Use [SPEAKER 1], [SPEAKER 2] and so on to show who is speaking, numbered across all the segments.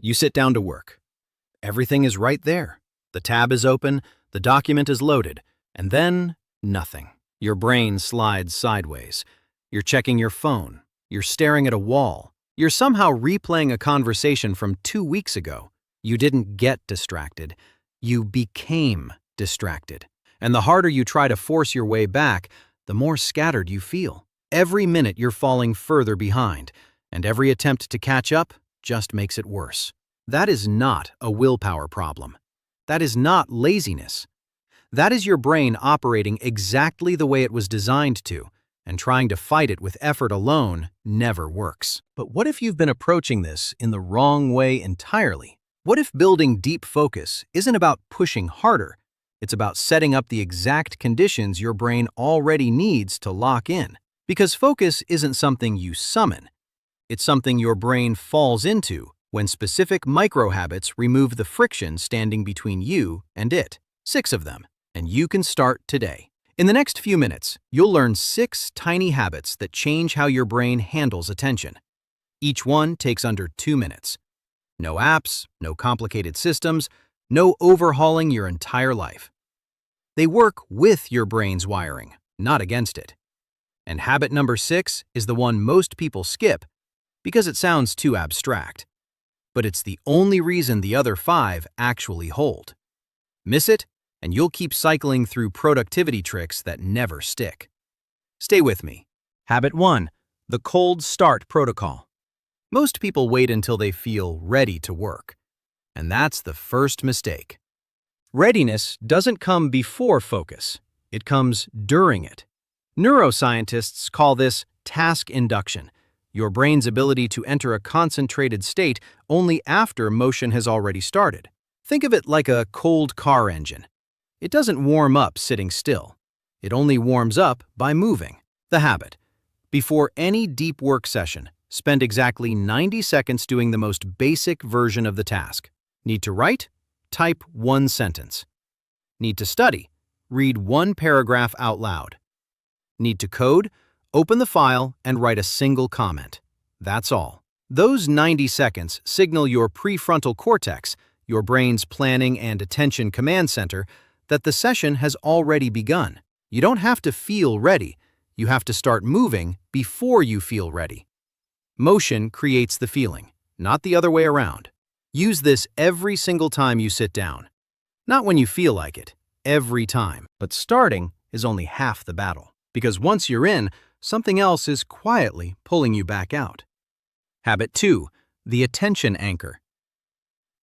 [SPEAKER 1] You sit down to work. Everything is right there. The tab is open, the document is loaded, and then nothing. Your brain slides sideways. You're checking your phone. You're staring at a wall. You're somehow replaying a conversation from 2 weeks ago. You didn't get distracted. You became distracted. And the harder you try to force your way back, the more scattered you feel. Every minute you're falling further behind, and every attempt to catch up just makes it worse. That is not a willpower problem. That is not laziness. That is your brain operating exactly the way it was designed to, and trying to fight it with effort alone never works. But what if you've been approaching this in the wrong way entirely? What if building deep focus isn't about pushing harder? It's about setting up the exact conditions your brain already needs to lock in. Because focus isn't something you summon. It's something your brain falls into when specific micro-habits remove the friction standing between you and it. 6 of them, and you can start today. In the next few minutes, you'll learn 6 tiny habits that change how your brain handles attention. Each one takes under 2 minutes. No apps, no complicated systems, no overhauling your entire life. They work with your brain's wiring, not against it. And habit number 6 is the one most people skip because it sounds too abstract. But it's the only reason the other 5 actually hold. Miss it, and you'll keep cycling through productivity tricks that never stick. Stay with me. Habit 1, the cold start protocol. Most people wait until they feel ready to work. And that's the first mistake. Readiness doesn't come before focus. It comes during it. Neuroscientists call this task induction, your brain's ability to enter a concentrated state only after motion has already started. Think of it like a cold car engine. It doesn't warm up sitting still. It only warms up by moving. The habit. Before any deep work session, spend exactly 90 seconds doing the most basic version of the task. Need to write? Type 1 sentence. Need to study? Read 1 paragraph out loud. Need to code? Open the file and write a single comment. That's all. Those 90 seconds signal your prefrontal cortex, your brain's planning and attention command center, that the session has already begun. You don't have to feel ready. You have to start moving before you feel ready. Motion creates the feeling, not the other way around. Use this every single time you sit down. Not when you feel like it, every time. But starting is only half the battle. Because once you're in, something else is quietly pulling you back out. Habit 2, the attention anchor.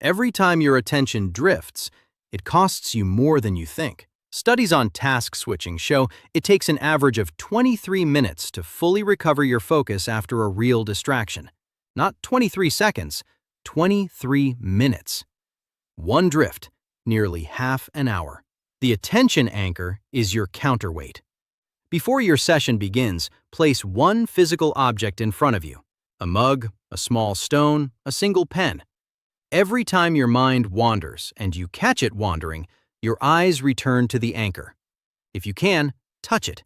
[SPEAKER 1] Every time your attention drifts, it costs you more than you think. Studies on task switching show it takes an average of 23 minutes to fully recover your focus after a real distraction. Not 23 seconds, 23 minutes. One drift, nearly half an hour. The attention anchor is your counterweight. Before your session begins, place 1 physical object in front of you. A mug, a small stone, a single pen. Every time your mind wanders and you catch it wandering, your eyes return to the anchor. If you can, touch it.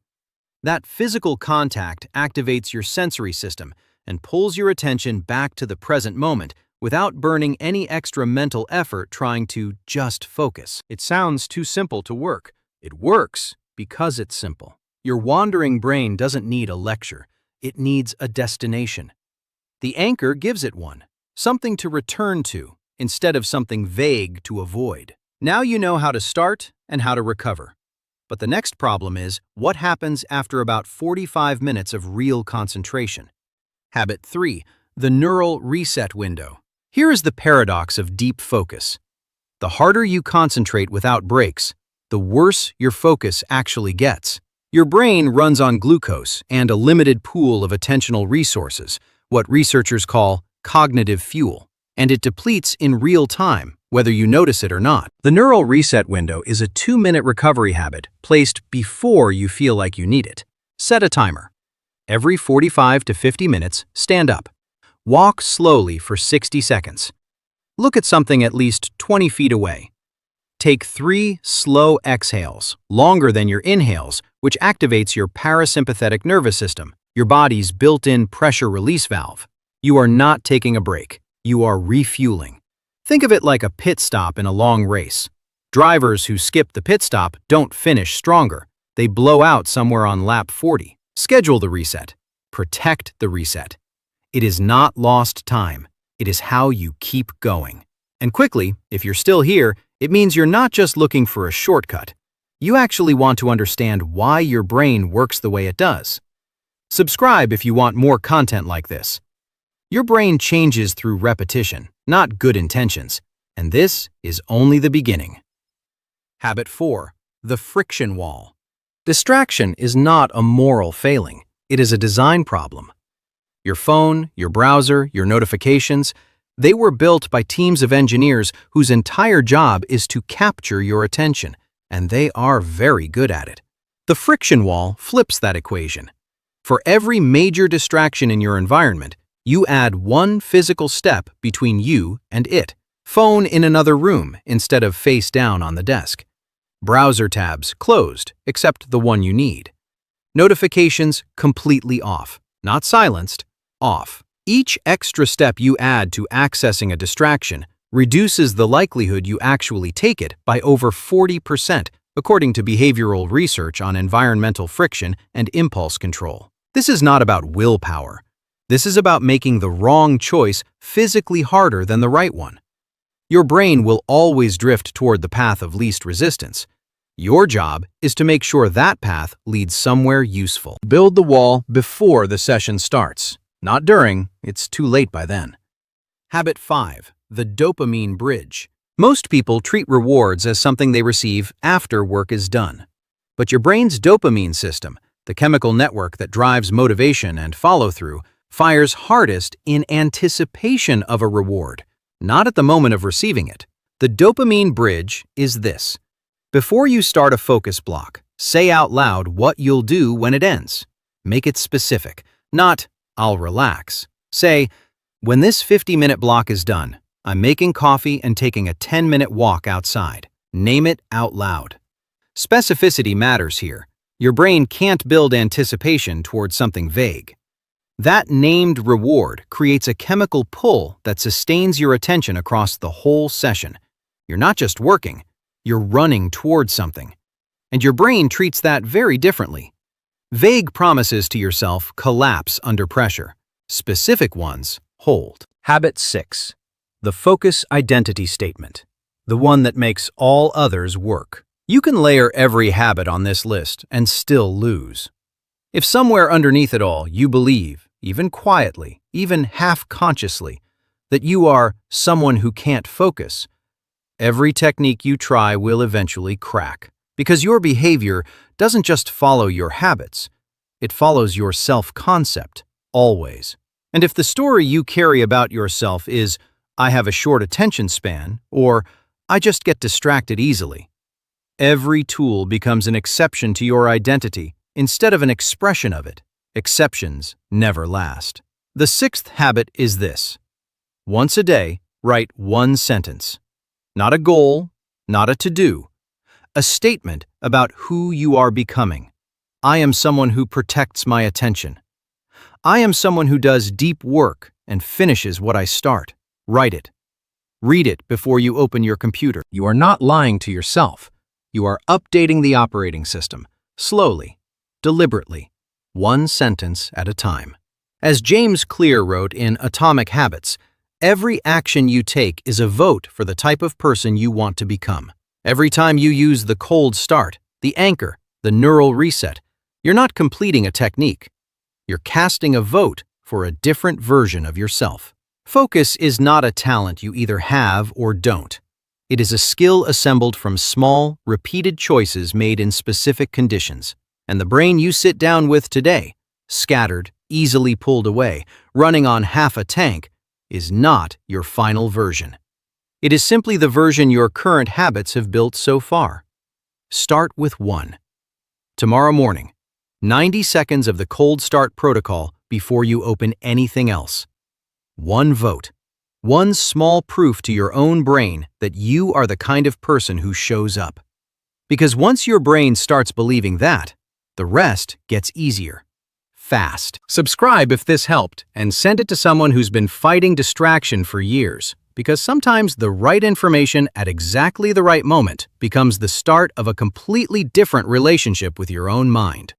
[SPEAKER 1] That physical contact activates your sensory system and pulls your attention back to the present moment without burning any extra mental effort trying to just focus. It sounds too simple to work. It works because it's simple. Your wandering brain doesn't need a lecture. It needs a destination. The anchor gives it one, something to return to, instead of something vague to avoid. Now you know how to start and how to recover. But the next problem is, what happens after about 45 minutes of real concentration? Habit 3, the neural reset window. Here is the paradox of deep focus. The harder you concentrate without breaks, the worse your focus actually gets. Your brain runs on glucose and a limited pool of attentional resources, what researchers call cognitive fuel, and it depletes in real time, whether you notice it or not. The neural reset window is a 2-minute recovery habit placed before you feel like you need it. Set a timer. Every 45 to 50 minutes, stand up. Walk slowly for 60 seconds. Look at something at least 20 feet away. Take 3 slow exhales, longer than your inhales, which activates your parasympathetic nervous system, your body's built-in pressure release valve. You are not taking a break. You are refueling. Think of it like a pit stop in a long race. Drivers who skip the pit stop don't finish stronger. They blow out somewhere on lap 40. Schedule the reset. Protect the reset. It is not lost time. It is how you keep going. And quickly, if you're still here, it means you're not just looking for a shortcut. You actually want to understand why your brain works the way it does. Subscribe if you want more content like this. Your brain changes through repetition, not good intentions, and this is only the beginning. Habit 4. The friction wall. Distraction is not a moral failing. It is a design problem. Your phone, your browser, your notifications, they were built by teams of engineers whose entire job is to capture your attention, and they are very good at it. The friction wall flips that equation. For every major distraction in your environment, you add one physical step between you and it. Phone in another room instead of face down on the desk. Browser tabs closed, except the one you need. Notifications completely off, not silenced, off. Each extra step you add to accessing a distraction reduces the likelihood you actually take it by over 40%, according to behavioral research on environmental friction and impulse control. This is not about willpower. This is about making the wrong choice physically harder than the right one. Your brain will always drift toward the path of least resistance. Your job is to make sure that path leads somewhere useful. Build the wall before the session starts, not during. It's too late by then. Habit 5. The dopamine bridge. Most people treat rewards as something they receive after work is done. But your brain's dopamine system, the chemical network that drives motivation and follow-through, fires hardest in anticipation of a reward, not at the moment of receiving it. The dopamine bridge is this. Before you start a focus block, say out loud what you'll do when it ends. Make it specific, not, "I'll relax." Say, "When this 50-minute block is done, I'm making coffee and taking a 10-minute walk outside." Name it out loud. Specificity matters here. Your brain can't build anticipation towards something vague. That named reward creates a chemical pull that sustains your attention across the whole session. You're not just working, you're running towards something. And your brain treats that very differently. Vague promises to yourself collapse under pressure. Specific ones hold. Habit 6. The focus identity statement. The one that makes all others work. You can layer every habit on this list and still lose. If somewhere underneath it all you believe, even quietly, even half-consciously, that you are someone who can't focus, every technique you try will eventually crack. Because your behavior doesn't just follow your habits, it follows your self-concept, always. And if the story you carry about yourself is, "I have a short attention span," or "I just get distracted easily," every tool becomes an exception to your identity instead of an expression of it. Exceptions never last. The 6th habit is this. Once a day, write one sentence. Not a goal, not a to-do. A statement about who you are becoming. I am someone who protects my attention. I am someone who does deep work and finishes what I start. Write it. Read it before you open your computer. You are not lying to yourself. You are updating the operating system, slowly, deliberately, one sentence at a time. As James Clear wrote in Atomic Habits, every action you take is a vote for the type of person you want to become. Every time you use the cold start, the anchor, the neural reset, you're not completing a technique. You're casting a vote for a different version of yourself. Focus is not a talent you either have or don't. It is a skill assembled from small, repeated choices made in specific conditions. And the brain you sit down with today, scattered, easily pulled away, running on half a tank, is not your final version. It is simply the version your current habits have built so far. Start with one. Tomorrow morning, 90 seconds of the cold start protocol before you open anything else. One vote. One small proof to your own brain that you are the kind of person who shows up. Because once your brain starts believing that, the rest gets easier. Fast. Subscribe if this helped and send it to someone who's been fighting distraction for years. because sometimes the right information at exactly the right moment becomes the start of a completely different relationship with your own mind.